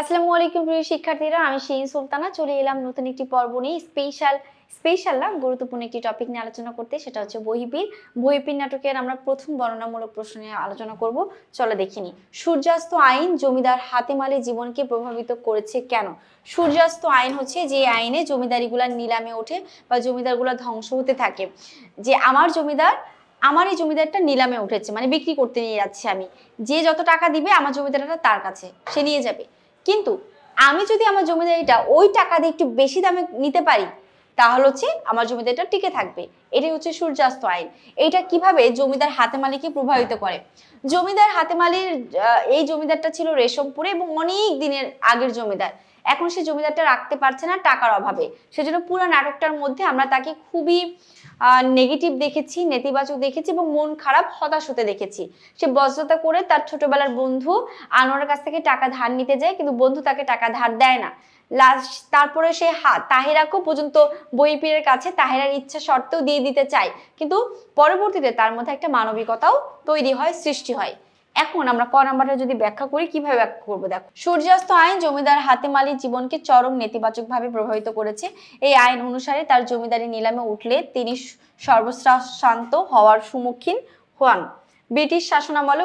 আসসালামু আলাইকুম প্রিয় শিক্ষার্থীরা, আমি শিরিন সুলতানা চলে এলাম নতুন একটি পর্ব নিয়ে স্পেশাল না গুরুত্বপূর্ণ একটি টপিক নিয়ে আলোচনা করতে। সেটা হচ্ছে বহিঃপীর নাটকের আমরা প্রথম বর্ণনামূলক প্রশ্ন নিয়ে আলোচনা করব। চলো দেখিনি। সূর্যাস্ত আইন জমিদার হাতেম আলীর জীবনকে প্রভাবিত করেছে কেন? সূর্যাস্ত আইন হচ্ছে যে আইনে জমিদারিগুলা নিলামে ওঠে বা জমিদারগুলা ধ্বংস হতে থাকে। যে আমার এই জমিদারটা নিলামে উঠেছে, মানে বিক্রি করতে নিয়ে যাচ্ছে আমি, যে যত টাকা দিবে আমার জমিদারটা তার কাছে সে নিয়ে যাবে। কিন্তু আমি যদি আমার জমিদারিটা ওই টাকা দিয়ে একটু বেশি দামে নিতে পারি, তাহলে হচ্ছে আমার জমিদারিটা টিকে থাকবে। এটাই হচ্ছে সূর্যাস্ত আইন। এইটা কিভাবে জমিদার হাতেম আলীকে প্রভাবিত করে? জমিদার হাতেম আলীর এই জমিদারটা ছিল রেশমপুরে এবং অনেক দিনের আগের জমিদার। এখন সে জমিদারটা রাখতে পারছে না টাকার অভাবে। সেজন্য পুরো নাটকটার মধ্যে আমরা তাকে খুবই নেগেটিভ দেখেছি, নেতিবাচক দেখেছি এবং মন খারাপ, হতাশ হতে দেখেছি। সে বজ্রতা করে তার ছোটবেলার বন্ধু আনোয়ারের কাছ থেকে টাকা ধার নিতে যায়, কিন্তু বন্ধু তাকে টাকা ধার দেয় না। তারপরে সে তাহেরাকেও পর্যন্ত বহিঃপীরের কাছে তাহেরার ইচ্ছা সত্ত্বেও দিয়ে দিতে চায়, কিন্তু পরবর্তীতে তার মধ্যে একটা মানবিকতাও তৈরি হয়, সৃষ্টি হয়। এখন আমরা ক নাম্বারটা যদি ব্যাখ্যা করি, কিভাবে ব্যাখ্যা করবো দেখো। সূর্যাস্ত আইন জমিদার হাতেম আলীর জীবনকে চরম নেতিবাচক ভাবে প্রভাবিত করেছে। এই আইন অনুসারে তার জমিদারি নিলামে উঠলে তিনি সর্বশ্রান্ত হওয়ার সম্মুখীন হন। ব্রিটিশ শাসনামলে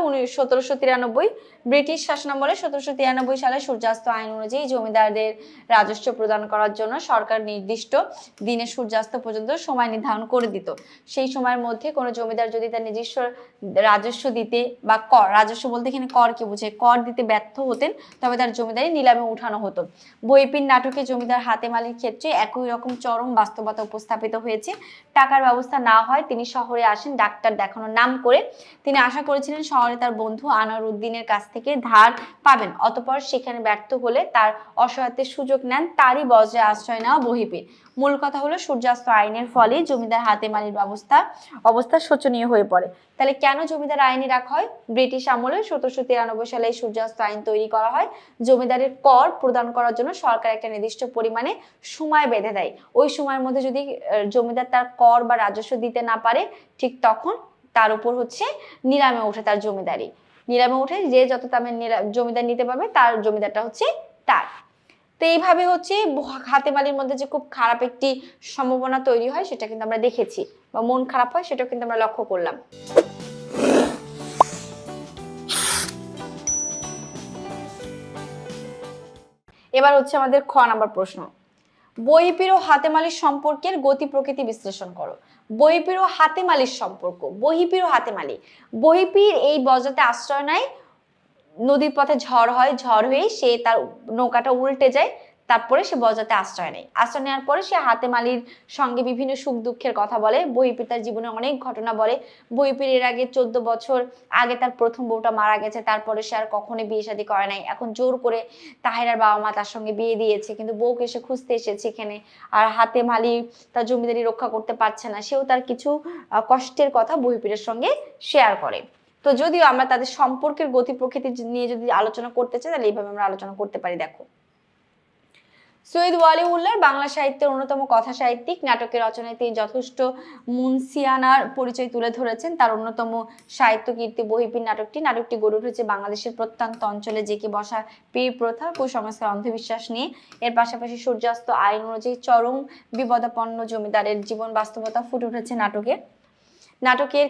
1793 সালে সূর্যাস্ত আইন অনুযায়ী জমিদারদের রাজস্ব প্রদান করার জন্য সরকার নির্দিষ্ট দিনে সূর্যাস্ত পর্যন্ত সময় নির্ধারণ করে দিত। সেই সময়ের মধ্যে কোনো জমিদার যদি তার নিজস্ব রাজস্ব দিতে বা রাজস্ব বলতে এখানে করকে বোঝে, কর দিতে ব্যর্থ হতেন, তবে তার জমিদারি নিলামে উঠানো হতো। বহিঃপীর নাটকে জমিদার হাতেম আলীর ক্ষেত্রে একই রকম চরম বাস্তবতা উপস্থাপিত হয়েছে। টাকার ব্যবস্থা না হয় তিনি শহরে আসেন ডাক্তার দেখানোর নাম করে। তিনি আশা করেছিলেন শহরে তার বন্ধু আনোয়ার উদ্দিনের কাছ থেকে ধার পাবেন। অতঃপর সেখানে ব্যর্থ হলে তার অসহায়ত্বের সুযোগ নেন তারই বজ্রে আশ্রয় নেওয়া বহিঃপীর। মূল কথা হলো সূর্যাস্ত আইনের ফলে জমিদার হাতেম আলীর অবস্থা শোচনীয় হয়ে পড়ে। তাহলে কেন জমিদার আইনে রাখা হয়? ব্রিটিশ আমলে 1793 সালে এই সূর্যাস্ত আইন তৈরি করা হয়। জমিদারের কর প্রদান করার জন্য সরকার একটা নির্দিষ্ট পরিমাণে সময় বেঁধে দেয়। ওই সময়ের মধ্যে যদি জমিদার তার কর বা রাজস্ব দিতে না পারে, ঠিক তখন তার উপর হচ্ছে নিলামে ওঠে তার জমিদারি। নিলামে উঠে যে যত দামে জমিদার নিতে পারবে তার জমিদারটা হচ্ছে তার। তো এইভাবে হচ্ছে হাতেম আলীর মধ্যে যে খুব খারাপ একটি সম্ভাবনা তৈরি হয়, সেটা কিন্তু আমরা দেখেছি, বা মন খারাপ হয় সেটাও কিন্তু আমরা লক্ষ্য করলাম। এবার হচ্ছে আমাদের খ নাম্বার প্রশ্ন। বহিঃপীর ও হাতেম আলীর সম্পর্কের গতি প্রকৃতি বিশ্লেষণ করো। বহিঃপীর ও হাতেম আলীর সম্পর্ক। বহিঃপীর ও হাতেম আলী। বহিঃপীর এই বজ্রতে আশ্রয় নেয়। নদীর পথে ঝড় হয়, ঝড় হয়ে সে তার নৌকাটা উল্টে যায়। তারপরে সে বজ্রতে আশ্রয় নেয়। আশ্রয় নেওয়ার পরে সে হাতেম আলীর সঙ্গে বিভিন্ন সুখ দুঃখের কথা বলে। বহিঃপীর তার জীবনে অনেক ঘটনা বলে। বহিঃপীর এর আগে 14 বছর আগে তার প্রথম বউটা মারা গেছে, তারপরে সে আর কখনোই বিয়ে শাদী করে নাই। এখন জোর করে তাহেরার বাবা মা তার সঙ্গে বিয়ে দিয়েছে, কিন্তু বউকে সে খুঁজতে এসেছে এখানে। আর হাতেম আলী তার জমিদারি রক্ষা করতে পারছে না, সেও তার কিছু কষ্টের কথা বহিঃপীরের সঙ্গে শেয়ার করে। তো যদিও আমরা তাদের সম্পর্কের গতি প্রকৃতি নিয়ে যদি আলোচনা করতে চাই, তাহলে এইভাবে আমরা আলোচনা করতে পারি। দেখো, সৈয়দ ওয়ালিউল্লাহ বাংলা সাহিত্যের অন্যতম কথা সাহিত্যিক। নাটকের রচনায় তিনি যথেষ্ট মুন্সিয়ানার পরিচয় তুলে ধরেছেন। তার অন্যতম সাহিত্য কীর্তি বহিঃপীর নাটকটি গড়ে উঠেছে বাংলাদেশের প্রত্যন্ত অঞ্চলে জেঁকে বসা পীর প্রথা, কুসংস্কার, অন্ধবিশ্বাস নিয়ে। এর পাশাপাশি সূর্যাস্ত আইন অনুযায়ী চরম বিপদাপন্ন জমিদারের জীবন বাস্তবতা ফুটে উঠেছে নাটকে। নাটকের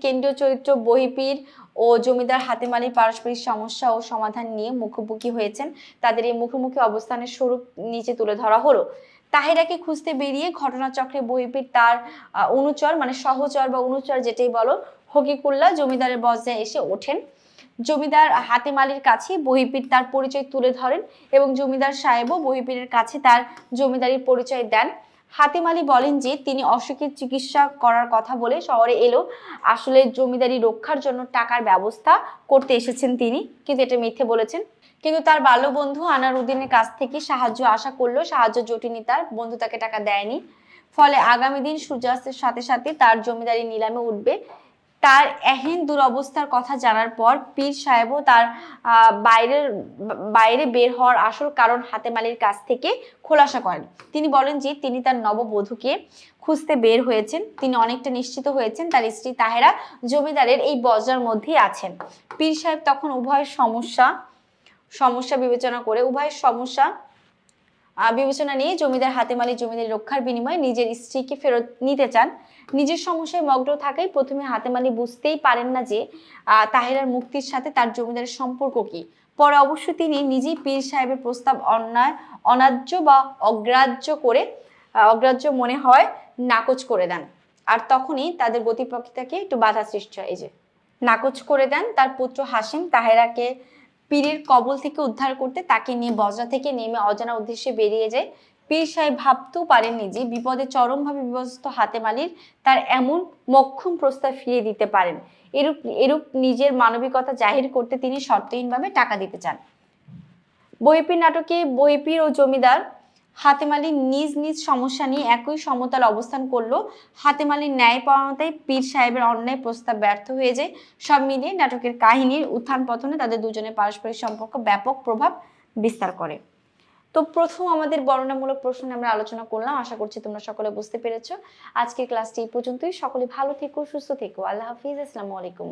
কেন্দ্রীয় চরিত্র বহিঃপীর ও জমিদার হাতেম আলীর পারস্পরিক সমস্যা ও সমাধান নিয়ে মুখোমুখি হয়েছেন। তাদের এই মুখোমুখি অবস্থানের স্বরূপ নিচে তুলে ধরা হলো। তাহেরাকে খুঁজতে বেরিয়ে ঘটনাচক্রে বহিঃপীর তার অনুচর, মানে সহচর বা অনুচর যেটাই বলো, হকিকুল্লাহ জমিদারের বজ্রে এসে ওঠেন। জমিদার হাতেম আলীর কাছে বহিঃপীর তার পরিচয় তুলে ধরেন এবং জমিদার সাহেবও বহিঃপীরের কাছে তার জমিদারির পরিচয় দেন। হাতেম আলী বলেন যে তিনি অসুখের চিকিৎসা করার কথা বলে শহরে এলো, আসলে জমিদারি রক্ষার জন্য টাকার ব্যবস্থা করতে এসেছেন তিনি, কিন্তু এটা মিথ্যে বলেছেন। কিন্তু তার বাল্য বন্ধু আনোয়ার উদ্দিনের কাছ থেকে সাহায্য আশা করলেও সাহায্য জোটেনি, তার বন্ধু তাকে টাকা দেয়নি। ফলে আগামী দিন সূর্যাস্তের সাথে সাথে তার জমিদারি নিলামে উঠবে। তার এহেন দুরবস্থার কথা জানার পর পীর সাহেবও তার বাইরে বের হওয়ার আসল কারণ হাতেম আলীর কাছ থেকে খোলাসা করেন। তিনি বলেন যে তিনি তার নববধূকে খুঁজতে বের হয়েছেন। তিনি অনেকটা নিশ্চিত হয়েছেন তার স্ত্রী তাহেরা জমিদারের এই বজ্রার মধ্যেই আছেন। পীর সাহেব তখন সমস্যা বিবেচনা করে উভয় সমস্যা বিবেচনা নিয়ে জমিদার হাতেমালি জমিদারি রক্ষার বিনিময়ে নিজের স্ত্রীকে ফেরত নিতে চান। নিজের সমস্যায় মগ্ন থাকায় প্রথমে হাতেমালি বুঝতেই পারেন না যে তাহেরার মুক্তির সাথে তার জমিদারের সম্পর্ক কি। পরে অবশ্য তিনি নিজেই পীর সাহেবের প্রস্তাব অন্যায্য বা অগ্রাহ্য মনে হয় নাকচ করে দেন। আর তখনই তাদের গতিপ্রকৃতিকে একটু বাধা সৃষ্টি হয়। এই যে নাকচ করে দেন। তার পুত্র হাসিম তাহেরাকে পীরের কবল থেকে উদ্ধার করতে তাকে নিয়ে বজরা থেকে নেমে অজানা উদ্দেশ্যে বেরিয়ে যায়। পীর সাহেব ভাবতেও পারেননি যে বিপদে চরমভাবে বিপর্যস্ত হাতেমালির তার এমন মোক্ষম প্রস্তাব ফিরিয়ে দিতে পারেন। এরূপ এরূপ নিজের মানবিকতা জাহির করতে তিনি শর্তহীনভাবে টাকা দিতে চান। বহিপীর নাটকে বহিপীর ও জমিদার হাতেমালি নিজ নিজ সমস্যা নিয়ে একই সমতল অবস্থান করলো। হাতেমালির ন্যায়পরায়ণতায় পীর সাহেবের অন্যায় প্রস্তাব ব্যর্থ হয়ে যায়। সব মিলিয়ে নাটকের কাহিনীর উত্থান পতনে তাদের দুজনের পারস্পরিক সম্পর্ক ব্যাপক প্রভাব বিস্তার করে। তো প্রথম আমাদের বর্ণনামূলক প্রশ্ন আমরা আলোচনা করলাম। আশা করছি তোমরা সকলে বুঝতে পেরেছো। আজকের ক্লাসটি এই পর্যন্তই। সকলে ভালো থেকো, সুস্থ থেকো। আল্লাহ হাফিজ। আসসালামু আলাইকুম।